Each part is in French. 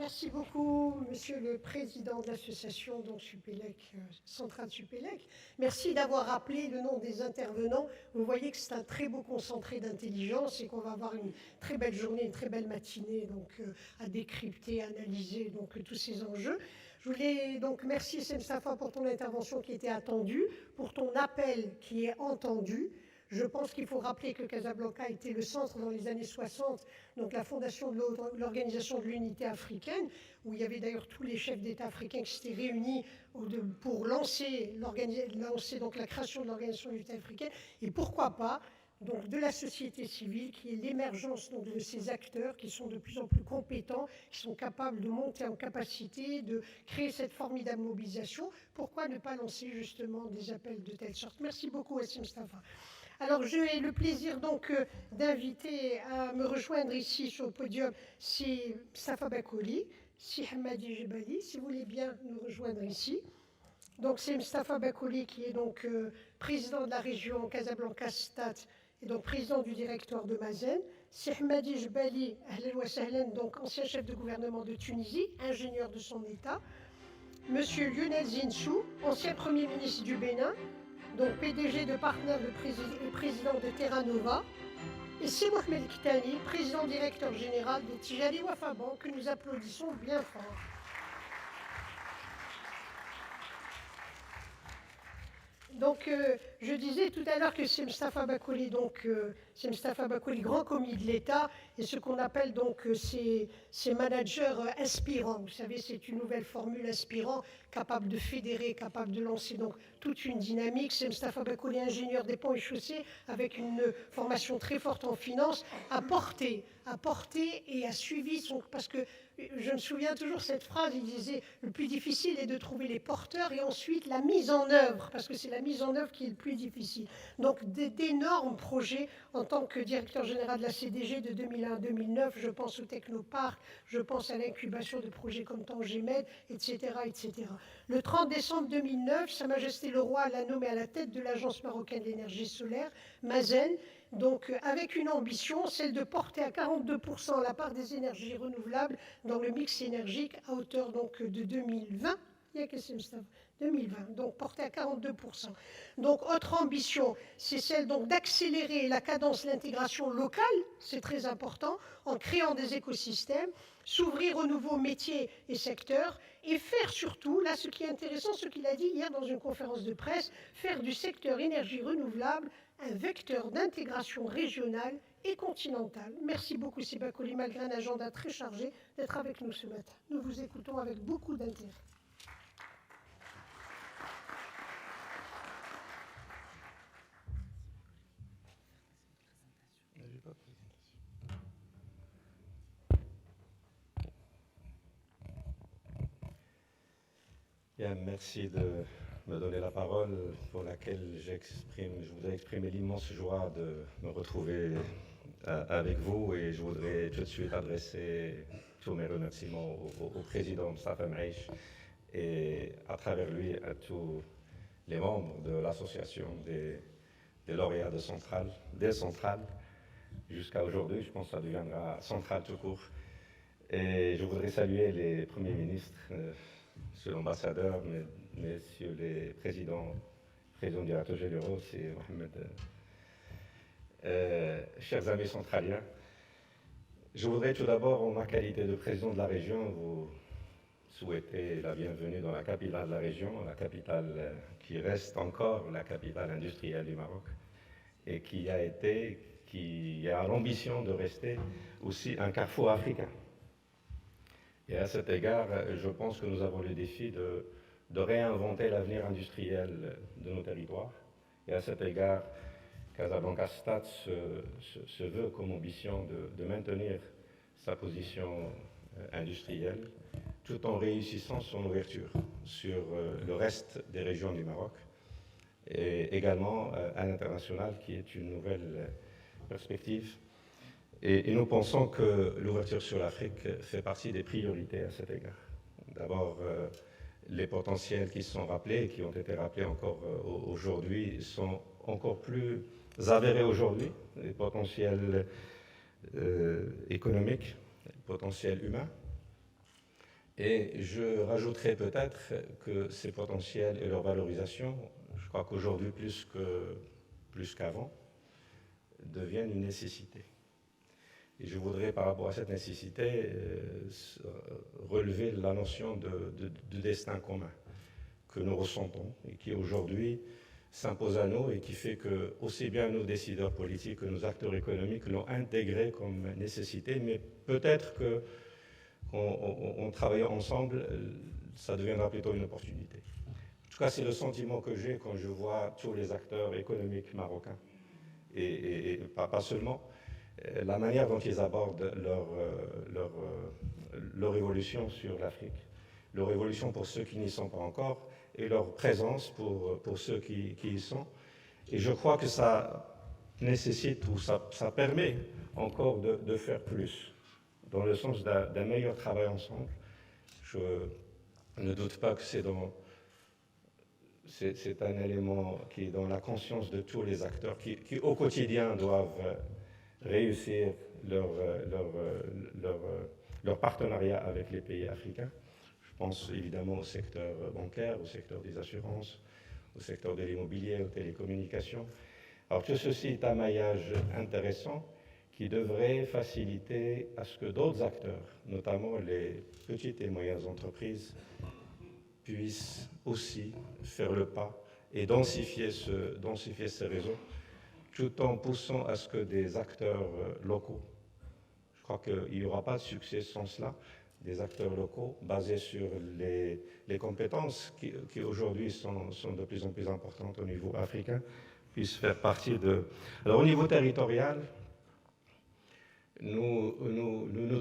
Merci beaucoup, Monsieur le Président de l'association Supélec, Centrale Supélec. Merci d'avoir rappelé le nom des intervenants. Vous voyez que c'est un très beau concentré d'intelligence et qu'on va avoir une très belle journée, une très belle matinée à décrypter, à analyser tous ces enjeux. Je voulais donc merci Semstafa pour ton intervention qui était attendue, pour ton appel qui est entendu. Je pense qu'il faut rappeler que Casablanca était le centre dans les années 60, donc la fondation de l'Organisation de l'Unité africaine, où il y avait d'ailleurs tous les chefs d'État africains qui s'étaient réunis pour lancer la création de l'Organisation de l'Unité africaine, et pourquoi pas donc, de la société civile, qui est l'émergence de ces acteurs qui sont de plus en plus compétents, qui sont capables de monter en capacité, de créer cette formidable mobilisation. Pourquoi ne pas lancer justement des appels de telle sorte? Merci beaucoup, Wassim Mustafa. Alors, j'ai le plaisir d'inviter à me rejoindre ici sur le podium, c'est Mustafa Bakoli, si Hamadi Jebali, si vous voulez bien nous rejoindre ici. Donc, c'est Mustafa Bakoli qui est président de la région Casablanca-Stade et donc président du directoire de Mazen. C'est Hamadi Jebali, donc ancien chef de gouvernement de Tunisie, ingénieur de son État. Monsieur Lionel Zinsou, ancien Premier ministre du Bénin, donc PDG de Partner et président de Terra Nova, et c'est Mohamed Kitani, président directeur général de Tijari Wafa Bank, que nous applaudissons bien fort. Donc, je disais tout à l'heure que c'est Mustafa Bakoli, c'est Mustafa Bakoli, grand commis de l'État, et ce qu'on appelle ces managers inspirants. Vous savez, c'est une nouvelle formule inspirant, capable de fédérer, capable de lancer toute une dynamique. C'est Mustafa Bakoli, ingénieur des ponts et chaussées, avec une formation très forte en finance, a porté et a suivi parce que je me souviens toujours cette phrase, il disait le plus difficile est de trouver les porteurs et ensuite la mise en œuvre, parce que c'est la mise en œuvre qui est le plus difficile. Donc d'énormes projets en tant que directeur général de la CDG de 2001 à 2009, je pense au Technoparc, je pense à l'incubation de projets comme Tangemed, etc., etc. Le 30 décembre 2009, Sa Majesté le Roi l'a nommé à la tête de l'Agence marocaine de l'énergie solaire, Mazen, donc avec une ambition, celle de porter à 42% la part des énergies renouvelables dans le mix énergique à hauteur de 2020. Il y a question de 2020, donc porté à 42%. Donc, autre ambition, c'est celle d'accélérer la cadence de l'intégration locale, c'est très important, en créant des écosystèmes, s'ouvrir aux nouveaux métiers et secteurs, et faire surtout, là ce qui est intéressant, ce qu'il a dit hier dans une conférence de presse, faire du secteur énergie renouvelable un vecteur d'intégration régionale et continentale. Merci beaucoup, Sibakoli, malgré un agenda très chargé, d'être avec nous ce matin. Nous vous écoutons avec beaucoup d'intérêt. Bien, merci de me donner la parole pour laquelle je voudrais exprimer l'immense joie de me retrouver avec vous et je voudrais tout de suite adresser tous mes remerciements au président Mustafa Meish et à travers lui à tous les membres de l'association des lauréats de Centrale, des Centrales, jusqu'à aujourd'hui, je pense que ça deviendra Centrale tout court. Et je voudrais saluer les premiers ministres, Monsieur l'ambassadeur, messieurs les présidents directeurs généraux, c'est Mohamed. Chers amis centraliens, je voudrais tout d'abord, en ma qualité de président de la région, vous souhaiter la bienvenue dans la capitale de la région, la capitale qui reste encore la capitale industrielle du Maroc et qui a l'ambition de rester aussi un carrefour africain. Et à cet égard, je pense que nous avons le défi de réinventer l'avenir industriel de nos territoires. Et à cet égard, Casablanca Stade se veut comme ambition de maintenir sa position industrielle tout en réussissant son ouverture sur le reste des régions du Maroc et également à l'international qui est une nouvelle perspective. Et nous pensons que l'ouverture sur l'Afrique fait partie des priorités à cet égard. D'abord, les potentiels qui sont rappelés, qui ont été rappelés encore aujourd'hui, sont encore plus avérés aujourd'hui, les potentiels économiques, les potentiels humains. Et je rajouterai peut-être que ces potentiels et leur valorisation, je crois qu'aujourd'hui plus qu'avant, deviennent une nécessité. Et je voudrais, par rapport à cette nécessité, relever la notion de destin commun que nous ressentons et qui aujourd'hui s'impose à nous et qui fait que aussi bien nos décideurs politiques que nos acteurs économiques l'ont intégré comme nécessité, mais peut-être qu'en travaillant ensemble, ça deviendra plutôt une opportunité. En tout cas, c'est le sentiment que j'ai quand je vois tous les acteurs économiques marocains, et pas seulement, la manière dont ils abordent leur évolution sur l'Afrique, leur évolution pour ceux qui n'y sont pas encore, et leur présence pour ceux qui y sont. Et je crois que ça nécessite ou ça permet encore de faire plus, dans le sens d'un meilleur travail ensemble. Je ne doute pas que c'est un élément qui est dans la conscience de tous les acteurs qui au quotidien doivent réussir leur partenariat avec les pays africains. Je pense évidemment au secteur bancaire, au secteur des assurances, au secteur de l'immobilier, aux télécommunications. Alors tout ceci est un maillage intéressant qui devrait faciliter à ce que d'autres acteurs, notamment les petites et moyennes entreprises, puissent aussi faire le pas et densifier ce réseau, tout en poussant à ce que des acteurs locaux, je crois qu'il n'y aura pas de succès sans cela, des acteurs locaux basés sur les compétences qui aujourd'hui sont de plus en plus importantes au niveau africain, puissent faire partie de... Alors au niveau territorial, nous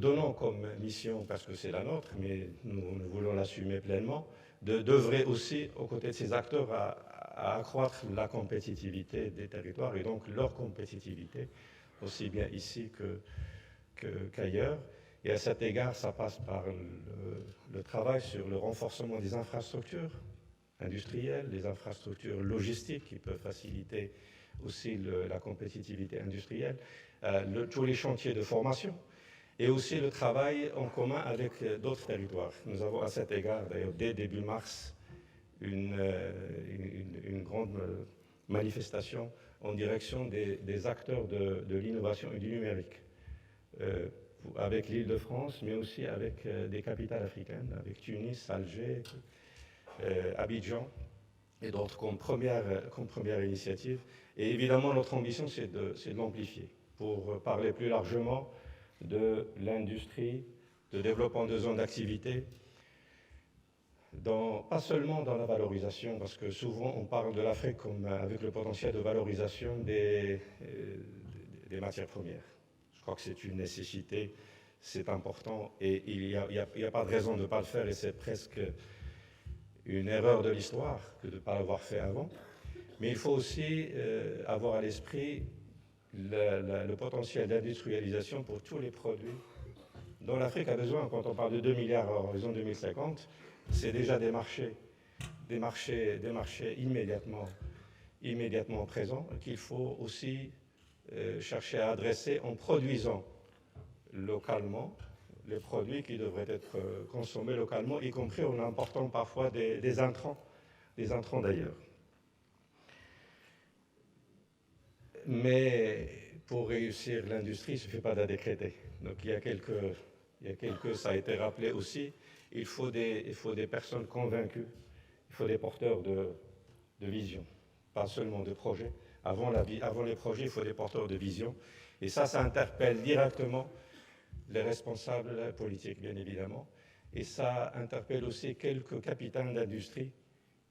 donnons comme mission, parce que c'est la nôtre, mais nous voulons l'assumer pleinement, d'œuvrer aussi aux côtés de ces acteurs à accroître la compétitivité des territoires et donc leur compétitivité, aussi bien ici qu'ailleurs. Et à cet égard, ça passe par le travail sur le renforcement des infrastructures industrielles, des infrastructures logistiques qui peuvent faciliter aussi la compétitivité industrielle, tous les chantiers de formation et aussi le travail en commun avec d'autres territoires. Nous avons à cet égard, d'ailleurs, dès début mars, une grande manifestation en direction des acteurs de l'innovation et du numérique, avec l'Île-de-France, mais aussi avec des capitales africaines, avec Tunis, Alger, Abidjan et d'autres comme première initiative. Et évidemment, notre ambition, c'est de l'amplifier pour parler plus largement de l'industrie, de développement de zones d'activité, pas seulement dans la valorisation, parce que souvent on parle de l'Afrique comme avec le potentiel de valorisation des matières premières. Je crois que c'est une nécessité, c'est important, et il n'y a pas de raison de ne pas le faire, et c'est presque une erreur de l'histoire que de ne pas l'avoir fait avant. Mais il faut aussi avoir à l'esprit le potentiel d'industrialisation pour tous les produits dont l'Afrique a besoin. Quand on parle de 2 milliards à horizon 2050, c'est déjà des marchés immédiatement présents qu'il faut aussi chercher à adresser en produisant localement les produits qui devraient être consommés localement, y compris en important parfois des intrants d'ailleurs. Mais pour réussir l'industrie, il ne suffit pas de la décréter. Donc il y a quelques, ça a été rappelé aussi, il faut des personnes convaincues, il faut des porteurs de vision, pas seulement de projets. Avant les projets, il faut des porteurs de vision. Et ça interpelle directement les responsables politiques, bien évidemment. Et ça interpelle aussi quelques capitaines d'industrie.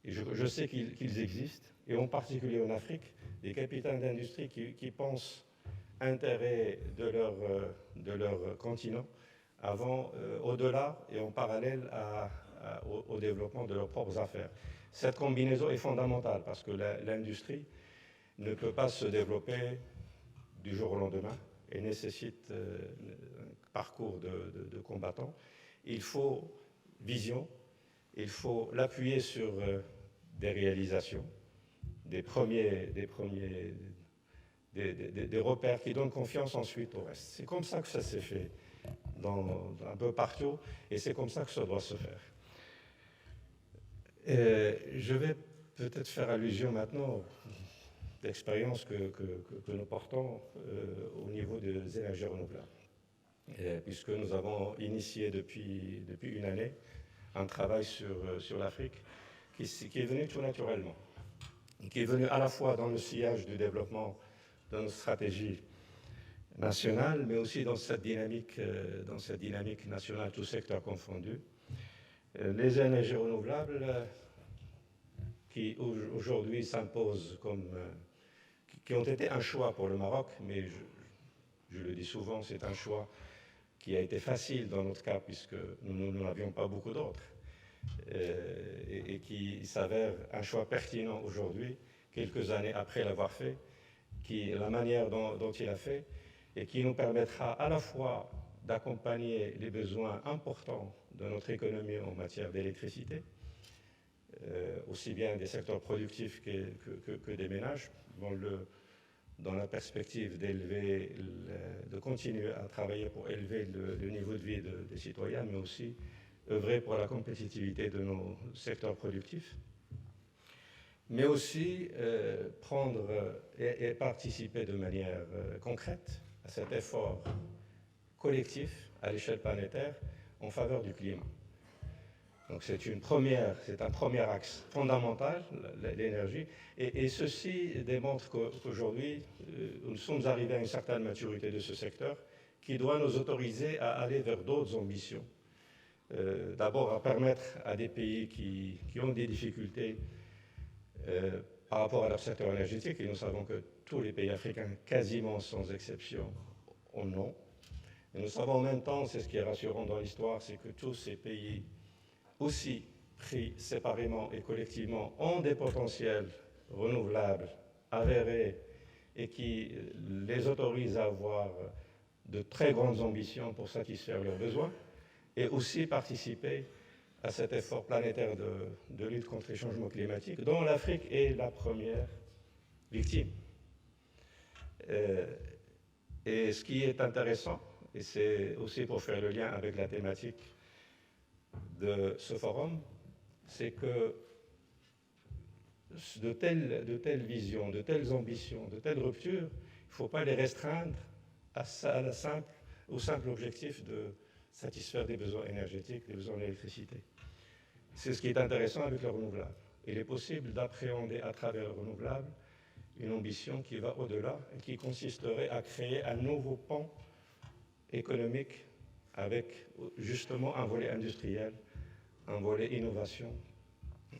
Et je sais qu'ils existent, et en particulier en Afrique, des capitaines d'industrie qui pensent intérêt de leur continent avant, au-delà et en parallèle au développement de leurs propres affaires. Cette combinaison est fondamentale parce que l'industrie ne peut pas se développer du jour au lendemain et nécessite un parcours de combattants. Il faut vision, il faut l'appuyer sur des réalisations, des repères qui donnent confiance ensuite au reste. C'est comme ça que ça s'est fait un peu partout, et c'est comme ça que ça doit se faire. Je vais peut-être faire allusion maintenant à l'expérience que nous portons au niveau des énergies renouvelables, puisque nous avons initié depuis une année un travail sur l'Afrique qui est venu tout naturellement, qui est venu à la fois dans le sillage du développement de nos stratégies nationales, mais aussi dans cette dynamique nationale, tout secteur confondu. Les énergies renouvelables qui aujourd'hui s'imposent qui ont été un choix pour le Maroc, mais je le dis souvent, c'est un choix qui a été facile dans notre cas, puisque nous n'avions pas beaucoup d'autres, et qui s'avère un choix pertinent aujourd'hui, quelques années après l'avoir fait, la manière dont il a fait, et qui nous permettra à la fois d'accompagner les besoins importants de notre économie en matière d'électricité, aussi bien des secteurs productifs que des ménages, dans la perspective de continuer à travailler pour élever le niveau de vie des citoyens, mais aussi œuvrer pour la compétitivité de nos secteurs productifs, mais aussi prendre et participer de manière concrète à cet effort collectif à l'échelle planétaire en faveur du climat. Donc c'est un premier axe fondamental, l'énergie, et ceci démontre qu'aujourd'hui, nous sommes arrivés à une certaine maturité de ce secteur qui doit nous autoriser à aller vers d'autres ambitions. D'abord, à permettre à des pays qui ont des difficultés par rapport à leur secteur énergétique, et nous savons que tous les pays africains, quasiment sans exception, en ont. Et nous savons en même temps, c'est ce qui est rassurant dans l'histoire, c'est que tous ces pays aussi pris séparément et collectivement ont des potentiels renouvelables avérés et qui les autorisent à avoir de très grandes ambitions pour satisfaire leurs besoins et aussi participer à cet effort planétaire de lutte contre les changements climatiques dont l'Afrique est la première victime. Et ce qui est intéressant, et c'est aussi pour faire le lien avec la thématique de ce forum, c'est que de telles visions, de telles ambitions, de telles ruptures, il ne faut pas les restreindre au simple objectif de satisfaire des besoins énergétiques, des besoins d'électricité. C'est ce qui est intéressant avec le renouvelable. Il est possible d'appréhender à travers le renouvelable une ambition qui va au-delà et qui consisterait à créer un nouveau pan économique avec justement un volet industriel, un volet innovation,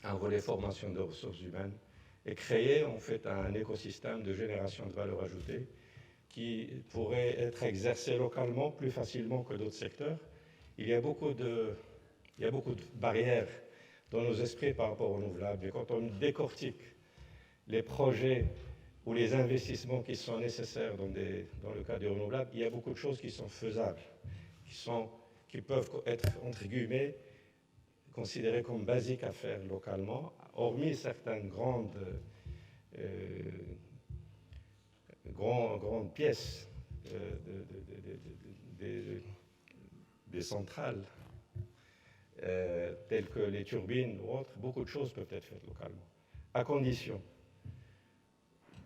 un volet formation de ressources humaines et créer en fait un écosystème de génération de valeur ajoutée qui pourrait être exercé localement plus facilement que d'autres secteurs. Il y a beaucoup de barrières dans nos esprits par rapport aux renouvelables. Et quand on décortique les projets ou les investissements qui sont nécessaires dans le cas des renouvelables, il y a beaucoup de choses qui sont faisables, qui peuvent être, entre guillemets, considérées comme basiques à faire localement, hormis certaines grandes pièces des centrales, telles que les turbines ou autres. Beaucoup de choses peuvent être faites localement, à condition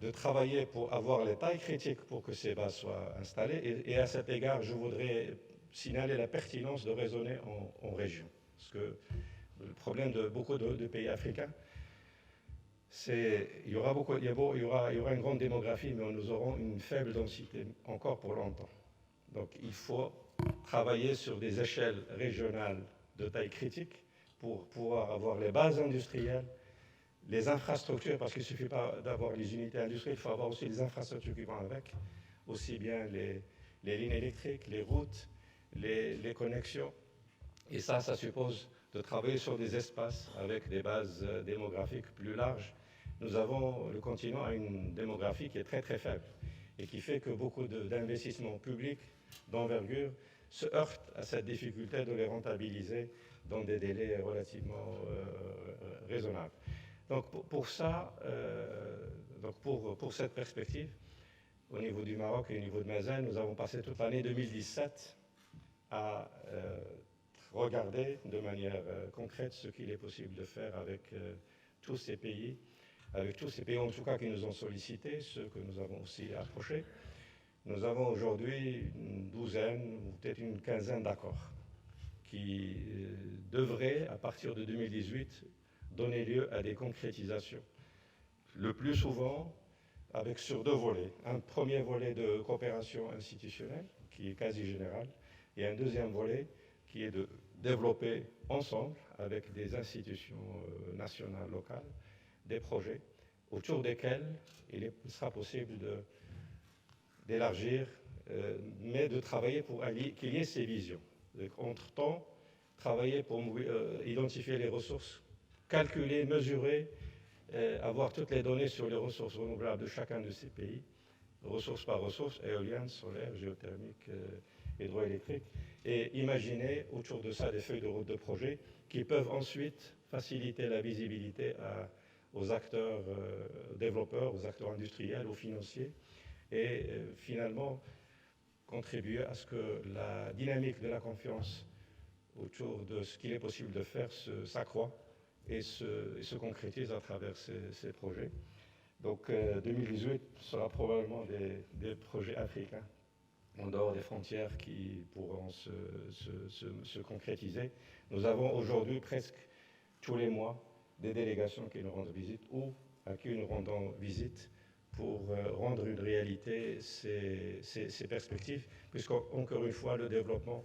de travailler pour avoir les tailles critiques pour que ces bases soient installées. Et à cet égard, je voudrais signaler la pertinence de raisonner en région. Parce que le problème de beaucoup de pays africains, c'est qu'il y aura une grande démographie, mais nous aurons une faible densité encore pour longtemps. Donc il faut travailler sur des échelles régionales de taille critique pour pouvoir avoir les bases industrielles, les infrastructures, parce qu'il ne suffit pas d'avoir les unités industrielles, il faut avoir aussi les infrastructures qui vont avec, aussi bien les lignes électriques, les routes, les connexions. Et ça suppose de travailler sur des espaces avec des bases démographiques plus larges. Le continent a une démographie qui est très très faible et qui fait que beaucoup d'investissements publics d'envergure se heurtent à cette difficulté de les rentabiliser dans des délais relativement raisonnables. Donc pour cette perspective, au niveau du Maroc et au niveau de Mazen, nous avons passé toute l'année 2017 à regarder de manière concrète ce qu'il est possible de faire avec tous ces pays, en tout cas qui nous ont sollicités, ceux que nous avons aussi approchés. Nous avons aujourd'hui une douzaine ou peut-être une quinzaine d'accords qui devraient, à partir de 2018, donner lieu à des concrétisations. Le plus souvent, sur deux volets. Un premier volet de coopération institutionnelle, qui est quasi général, et un deuxième volet qui est de développer ensemble, avec des institutions nationales, locales, des projets autour desquels il sera possible d'élargir, mais de travailler pour qu'il y ait ces visions. Entre-temps, travailler pour identifier les ressources, calculer, mesurer, avoir toutes les données sur les ressources renouvelables de chacun de ces pays, ressource par ressource, éolienne, solaire, géothermique, hydroélectrique, et imaginer autour de ça des feuilles de route de projet qui peuvent ensuite faciliter la visibilité aux acteurs développeurs, aux acteurs industriels, aux financiers, et finalement contribuer à ce que la dynamique de la confiance autour de ce qu'il est possible de faire s'accroît et se concrétise à travers ces projets. Donc 2018 sera probablement des projets africains en dehors des frontières qui pourront se concrétiser. Nous avons aujourd'hui presque tous les mois des délégations qui nous rendent visite ou à qui nous rendons visite pour rendre une réalité ces perspectives, puisqu'encore une fois, le développement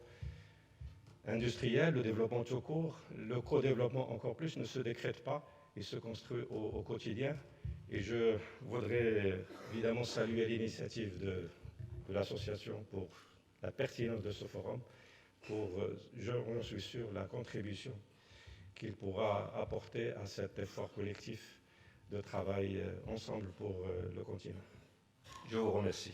industriel, le développement tout court, le co-développement encore plus ne se décrète pas, il se construit au quotidien. Et je voudrais évidemment saluer l'initiative de l'association pour la pertinence de ce forum, pour, j'en suis sûr, la contribution qu'il pourra apporter à cet effort collectif de travail ensemble pour le continent. Je vous remercie.